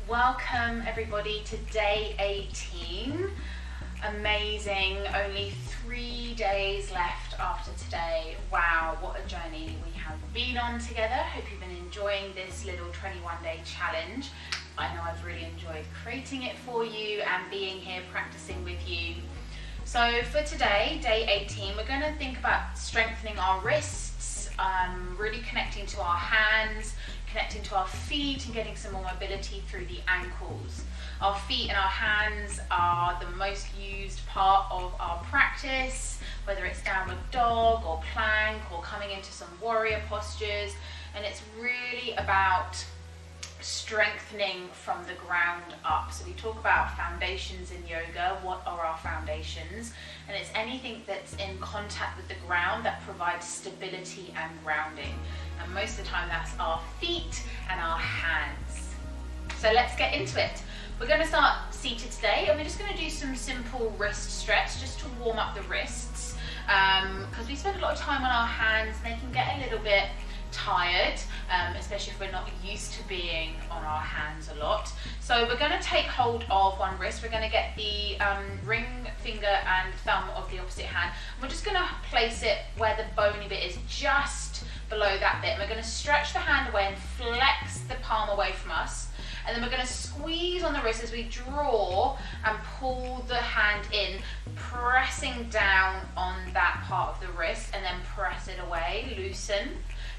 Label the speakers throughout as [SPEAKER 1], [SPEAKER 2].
[SPEAKER 1] Welcome everybody to day 18. Amazing, only 3 days left after today. Wow, what a journey we have been on together. Hope you've been enjoying this little 21-day challenge. I know I've really enjoyed creating it for you and being here practicing with you. So for today, day 18, we're going to think about strengthening our wrists, really connecting to our hands, connecting to our feet and getting some more mobility through the ankles. Our feet and our hands are the most used part of our practice, whether it's downward dog or plank or coming into some warrior postures. And it's really about strengthening from the ground up. So we talk about foundations in yoga. What are our foundations? And it's anything that's in contact with the ground that provides stability and grounding. And most of the time that's our feet and our hands. So let's get into it. We're going to start seated today, and we're just going to do some simple wrist stretch just to warm up the wrists, because we spend a lot of time on our hands and they can get a little bit tired, especially if we're not used to being on our hands a lot. So we're going to take hold of one wrist. We're going to get the ring finger and thumb of the opposite hand. We're just going to place it where the bony bit is, just below that bit. And we're going to stretch the hand away and flex the palm away from us. And then we're going to squeeze on the wrist as we draw and pull the hand in, pressing down on that part of the wrist, and then press it away, loosen,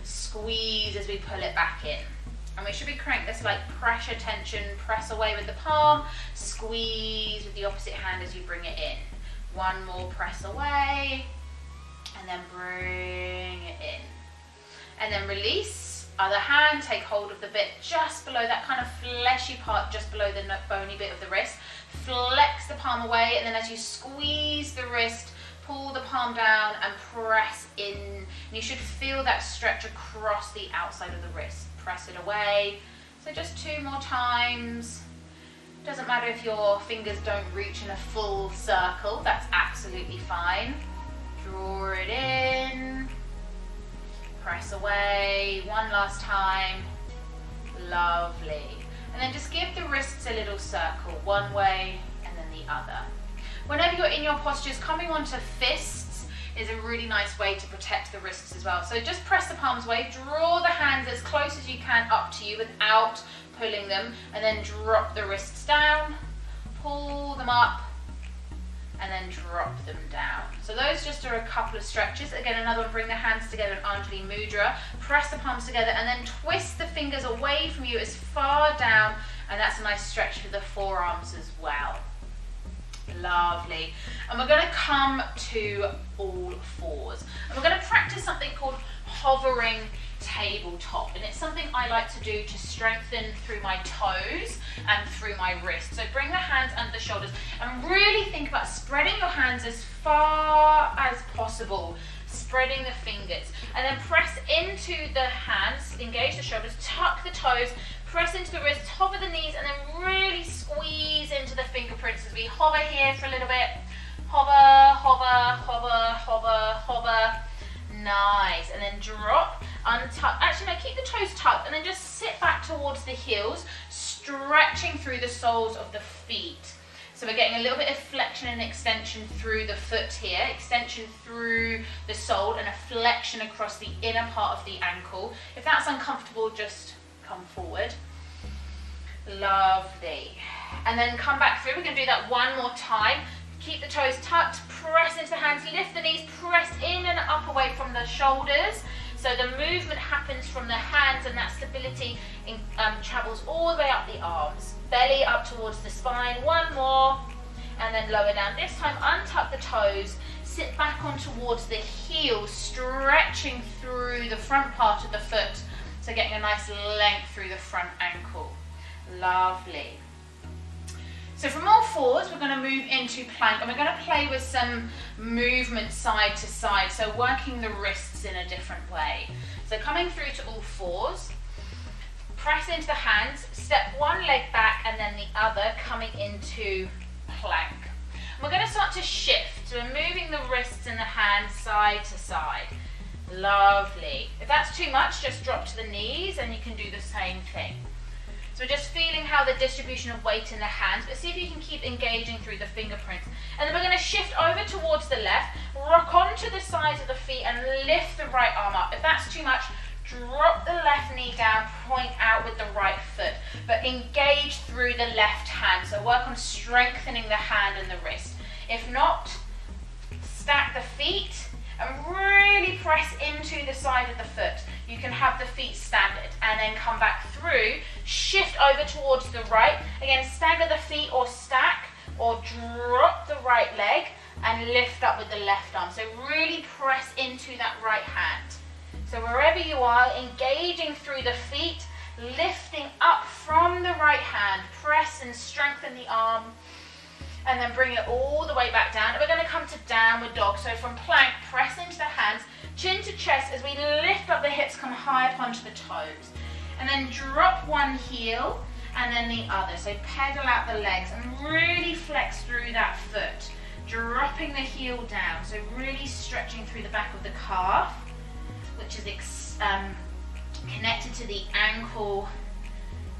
[SPEAKER 1] squeeze as we pull it back in. And we should be creating this like pressure tension, press away with the palm, squeeze with the opposite hand as you bring it in. One more press away, and then bring it in. And then release. Other hand, take hold of the bit just below that kind of fleshy part, just below the bony bit of the wrist. Flex the palm away, and then as you squeeze the wrist, pull the palm down and press in. And you should feel that stretch across the outside of the wrist. Press it away. So just 2 more times. Doesn't matter if your fingers don't reach in a full circle, that's absolutely fine. Draw it in. Press away, one last time. Lovely. And then just give the wrists a little circle, one way and then the other. Whenever you're in your postures, coming onto fists is a really nice way to protect the wrists as well. So just press the palms away, draw the hands as close as you can up to you without pulling them, and then drop the wrists down, pull them up, and then drop them down. So those just are a couple of stretches. Again, another one, bring the hands together in Anjali Mudra, press the palms together, and then twist the fingers away from you as far down, and that's a nice stretch for the forearms as well. Lovely. And we're going to come to all fours. And we're going to practice something called hovering tabletop, and it's something I like to do to strengthen through my toes and through my wrists. So bring the hands under the shoulders and really think about spreading your hands as far as possible, spreading the fingers, and then press into the hands, engage the shoulders, tuck the toes, press into the wrists, hover the knees, and then really squeeze into the fingerprints as we hover here for a little bit. Hover, hover, hover, hover, hover. Nice. And then drop, untuck. Actually, no, keep the toes tucked, and then just sit back towards the heels, stretching through the soles of the feet. So we're getting a little bit of flexion and extension through the foot here, extension through the sole, and a flexion across the inner part of the ankle. If that's uncomfortable, just come forward. Lovely. And then come back through. We're going to do that one more time. Keep the toes tucked, press into the hands, lift the knees, press in and up away from the shoulders. So the movement happens from the hands, and that stability travels all the way up the arms. Belly up towards the spine. One more, and then lower down. This time, untuck the toes, sit back on towards the heels, stretching through the front part of the foot. So getting a nice length through the front ankle. Lovely. So from all fours, we're going to move into plank, and we're going to play with some movement side to side, so working the wrists in a different way. So coming through to all fours, press into the hands, step one leg back and then the other, coming into plank. And we're going to start to shift, so we're moving the wrists and the hands side to side. Lovely. If that's too much, just drop to the knees and you can do the same thing. So we're just feeling how the distribution of weight in the hands, but see if you can keep engaging through the fingerprints. And then we're going to shift over towards the left, rock onto the sides of the feet and lift the right arm up. If that's too much, drop the left knee down, point out with the right foot, but engage through the left hand. So work on strengthening the hand and the wrist. If not, stack the feet and really press into the side of the foot. You can have the feet staggered and then come back through, shift over towards the right. Again, stagger the feet or stack or drop the right leg and lift up with the left arm. So really press into that right hand. So wherever you are, engaging through the feet, lifting up from the right hand, press and strengthen the arm, and then bring it all the way back down. And we're going to come to downward dog. So from plank, press into the hands, chin to chest as we lift up the hips, come high up onto the toes. And then drop one heel and then the other. So pedal out the legs and really flex through that foot, dropping the heel down. So really stretching through the back of the calf, which is connected to the ankle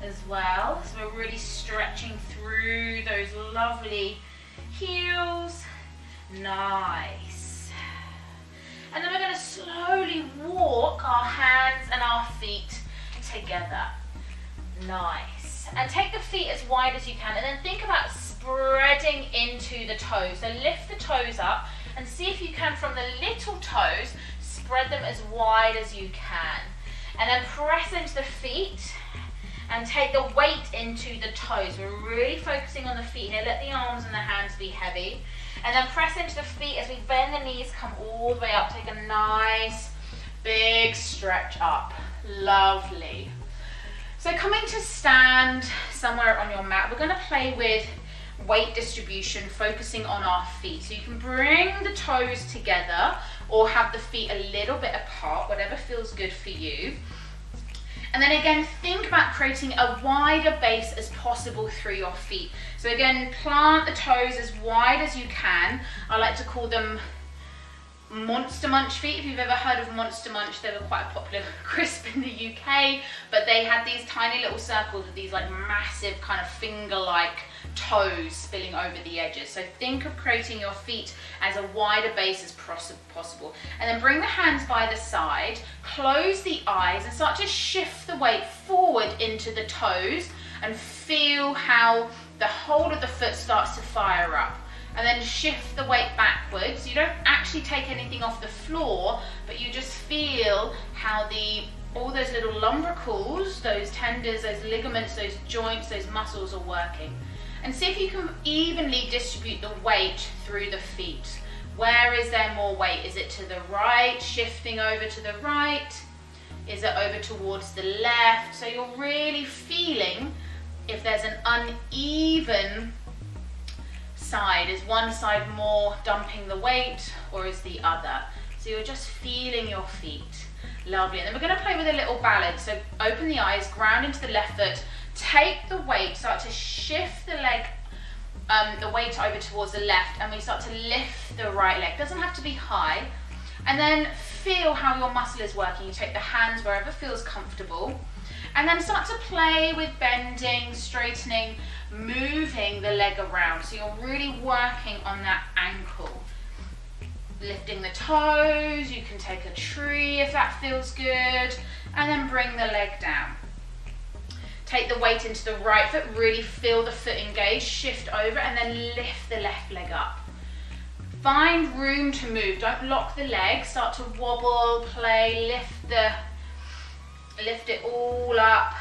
[SPEAKER 1] as well. So we're really stretching through those lovely heels. Nice. And then we're going to slowly walk our hands and our feet together. Nice. And take the feet as wide as you can and then think about spreading into the toes. So lift the toes up and see if you can, from the little toes, spread them as wide as you can. And then press into the feet and take the weight into the toes. We're really focusing on the feet here. Let the arms and the hands be heavy. And then press into the feet as we bend the knees, come all the way up. Take a nice big stretch up. Lovely. So coming to stand somewhere on your mat, we're going to play with weight distribution, focusing on our feet. So you can bring the toes together or have the feet a little bit apart, whatever feels good for you. And then again, think about creating a wider base as possible through your feet. So again, plant the toes as wide as you can. I like to call them Monster Munch feet. If you've ever heard of Monster Munch, they were quite a popular crisp in the UK, but they had these tiny little circles with these like massive kind of finger-like toes spilling over the edges. So think of creating your feet as a wider base as possible. And then bring the hands by the side, close the eyes and start to shift the weight forward into the toes and feel how the whole of the foot starts to fire up. And then shift the weight backwards. You don't actually take anything off the floor, but you just feel how all those little lumbricals, those tendons, those ligaments, those joints, those muscles are working. And see if you can evenly distribute the weight through the feet. Where is there more weight? Is it to the right, shifting over to the right? Is it over towards the left? So you're really feeling if there's an uneven side. Is one side more dumping the weight or is the other? So you're just feeling your feet. Lovely. And then we're going to play with a little balance. So open the eyes, ground into the left foot, take the weight, start to shift the leg, the weight over towards the left, and we start to lift the right leg. Doesn't have to be high. And then feel how your muscle is working. You take the hands wherever feels comfortable. And then start to play with bending, straightening, moving the leg around. So you're really working on that ankle. Lifting the toes, you can take a tree if that feels good, and then bring the leg down. Take the weight into the right foot, really feel the foot engage, shift over, and then lift the left leg up. Find room to move, don't lock the leg, start to wobble, play, lift it all up.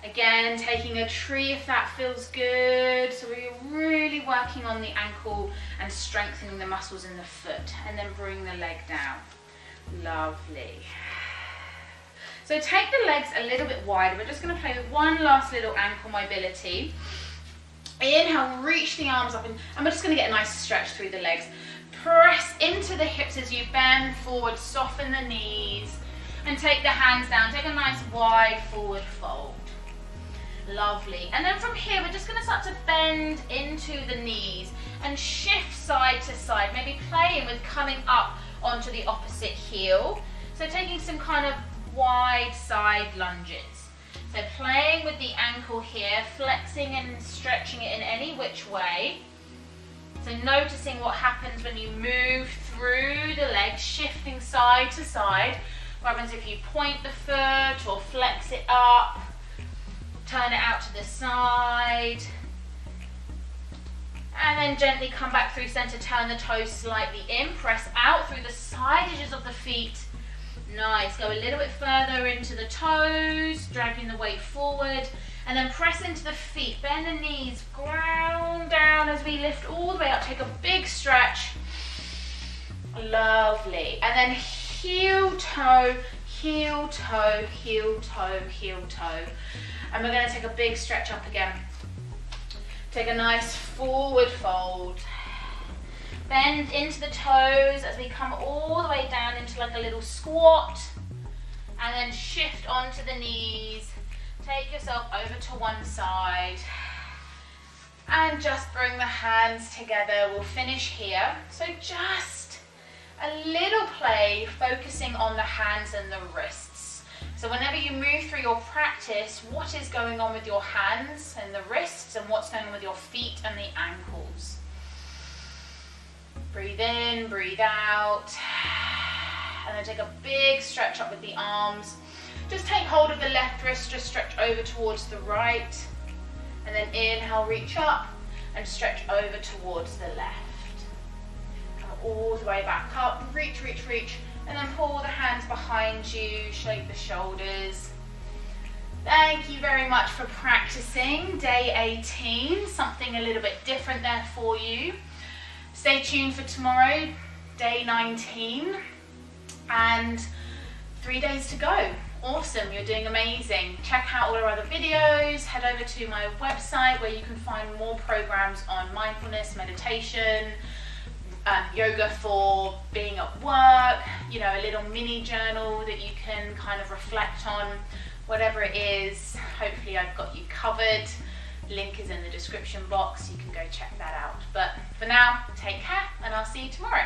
[SPEAKER 1] Again, taking a tree if that feels good. So we're really working on the ankle and strengthening the muscles in the foot. And then bring the leg down. Lovely. So take the legs a little bit wider. We're just going to play with one last little ankle mobility. Inhale, reach the arms up, and we're just going to get a nice stretch through the legs. Press into the hips as you bend forward, soften the knees, and take the hands down. Take a nice wide forward fold. Lovely. And then from here, we're just going to start to bend into the knees and shift side to side, maybe playing with coming up onto the opposite heel. So taking some kind of wide side lunges. So playing with the ankle here, flexing and stretching it in any which way. So noticing what happens when you move through the legs, shifting side to side. What happens if you point the foot or flex it up, turn it out to the side. And then gently come back through center, turn the toes slightly in, press out through the side edges of the feet. Nice, go a little bit further into the toes, dragging the weight forward, and then press into the feet, bend the knees, ground down as we lift all the way up, take a big stretch. Lovely, and then heel, toe, heel, toe, heel, toe, heel, toe. And we're gonna take a big stretch up again. Take a nice forward fold. Bend into the toes as we come all the way down into like a little squat. And then shift onto the knees. Take yourself over to one side. And just bring the hands together. We'll finish here. So just a little play focusing on the hands and the wrists. So whenever you move through your practice, what is going on with your hands and the wrists and what's going on with your feet and the ankles? Breathe in, breathe out. And then take a big stretch up with the arms. Just take hold of the left wrist, just stretch over towards the right. And then inhale, reach up and stretch over towards the left. Come all the way back up, reach, reach, reach. And then pull the hands behind you, shake the shoulders. Thank you very much for practicing day 18, something a little bit different there for you. Stay tuned for tomorrow, day 19, and 3 days to go. Awesome, you're doing amazing. Check out all our other videos, head over to my website where you can find more programs on mindfulness, meditation, yoga for being at work, you know, a little mini journal that you can kind of reflect on, whatever it is. Hopefully I've got you covered. Link is in the description box, you can go check that out. But for now, take care and I'll see you tomorrow.